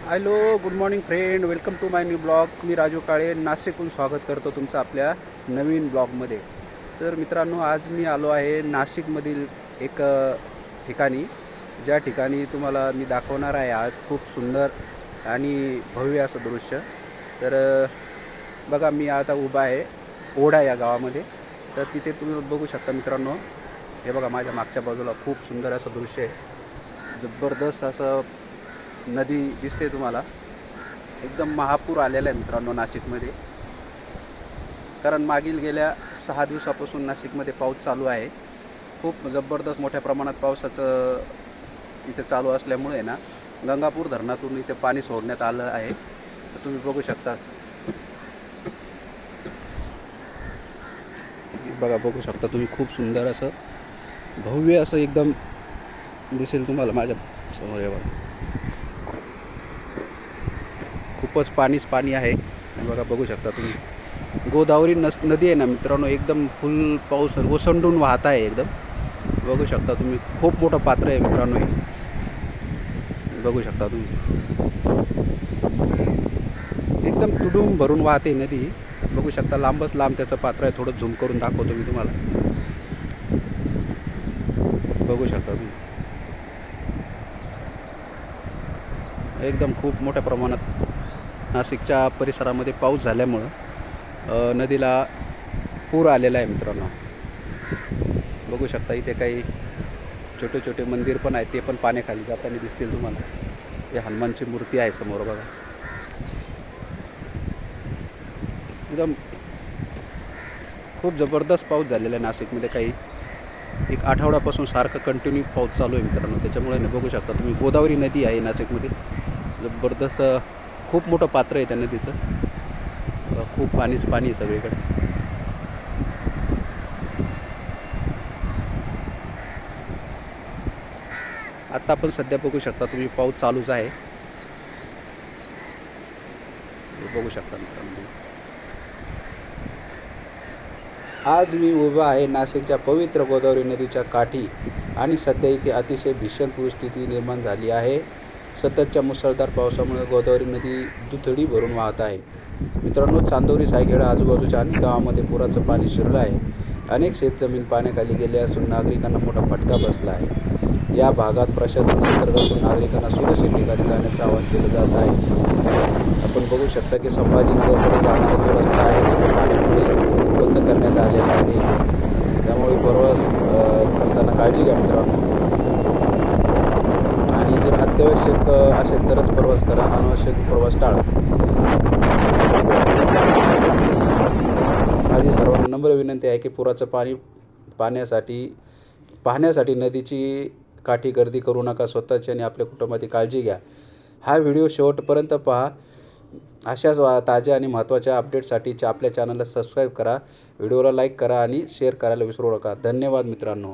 Hello, good morning friend. Welcome to my new blog. मी राजू काळे नाशिकहून स्वागत करतो तुमचं आपल्या नवीन ब्लॉगमध्ये. तर मित्रांनो, आज मी आलो आहे नाशिकमधील एक ठिकाणी, ज्या ठिकाणी तुम्हाला मी दाखवणार आहे आज खूप सुंदर आणि भव्य असं दृश्य. तर बघा, मी आता उभा आहे ओढा या गावामध्ये. तर तिथे तुम्ही बघू शकता मित्रांनो, हे बघा माझ्या मागच्या बाजूला खूप सुंदर असं दृश्य आहे. जबरदस्त असं नदी दिसते तुम्हाला. एकदम महापूर आलेला आहे मित्रांनो नाशिकमध्ये. कारण मागील गेल्या 6 दिवसापासून नाशिकमध्ये पाऊस चालू आहे. खूप जबरदस्त मोठ्या प्रमाणात पावसाचं इथे चालू असल्यामुळे ना, गंगापूर धरणातून इथे पाणी सोडण्यात आलं आहे. तर तुम्ही बघू शकता, बघू शकता तुम्ही, खूप सुंदर असं भव्य असं एकदम दिसेल तुम्हाला माझ्या समोर. हे बघा, खूपच पाणी आहे. आणि बघू शकता तुम्ही, गोदावरी नदी आहे ना मित्रांनो, एकदम फुल पाऊस ओसंडून वाहत आहे एकदम. बघू शकता तुम्ही, खूप मोठं पात्र आहे मित्रांनो हे. बघू शकता तुम्ही, एकदम तुडूंब भरून वाहते नदी. बघू शकता, लांबच लांब त्याचं पात्र आहे. थोडं झूम करून दाखवतो मी तुम्हाला. बघू शकता तुम्ही, एकदम खूप मोठ्या प्रमाणात नाशिकच्या परिसरामध्ये पाऊस झाल्यामुळं नदीला पूर आलेला आहे मित्रांनो. बघू शकता, इथे काही छोटे छोटे मंदिर पण आहेत, ते पण पाण्याखाली जाताना दिसतील तुम्हाला. हे हनुमानची मूर्ती आहे समोर बघा. एकदम खूप जबरदस्त पाऊस झालेला आहे नाशिकमध्ये. काही एक आठवड्यापासून सारखं कंटिन्यू पाऊस चालू आहे मित्रांनो. त्याच्यामुळे बघू शकता तुम्ही, गोदावरी नदी आहे नाशिकमध्ये. जबरदस्त खूप मोठं पात्र आहे त्या नदीचं. खूप पाणी आहे सगळीकडे. आत्ता पण सध्या बघू शकता तुम्ही, पाऊस चालूच आहे. बघू शकता मित्रांनो, आज मी उभा आहे नाशिकच्या पवित्र गोदावरी नदीच्या काठी आणि सध्या इथे अतिशय भीषण परिस्थिती निर्माण झाली आहे. सततच्या मुसळधार पावसामुळे गोदावरी नदी दुथडी भरून वाहत आहे. मित्रांनो, चांदोरी, सायखेडा आजूबाजूच्या अनेक गावांमध्ये पुराचं पाणी शिरलं आहे. अनेक शेतजमीन पाण्याखाली गेले असून नागरिकांना मोठा फटका बसला आहे. या भागात प्रशासन सतर्क असून नागरिकांना सुरक्षित ठिकाणी जाण्याचं आवाहन केलं जात आहे. आपण बघू शकता की संभाजीनगरकडे जाणारा जो रस्ता आहे तो पाण्यामुळे बंद करण्यात आलेला आहे. त्यामुळे प्रवास करताना काळजी घ्या मित्रांनो. आणि जर अत्यावश्यक असेल तरच प्रवास करा, अनावश्यक प्रवास टाळा. माझी सर्वांना नम्र विनंती आहे की पुराचं पाणी पाहण्यासाठी नदीची काठी गर्दी करू नका. स्वतःची आणि आपल्या कुटुंबाची काळजी घ्या. हा व्हिडिओ शेवटपर्यंत पहा. अशाच ताज्या आणि महत्त्वाच्या अपडेटसाठी आपल्या चॅनलला सबस्क्राईब करा, व्हिडिओला लाईक करा आणि शेअर करायला विसरू नका. धन्यवाद मित्रांनो.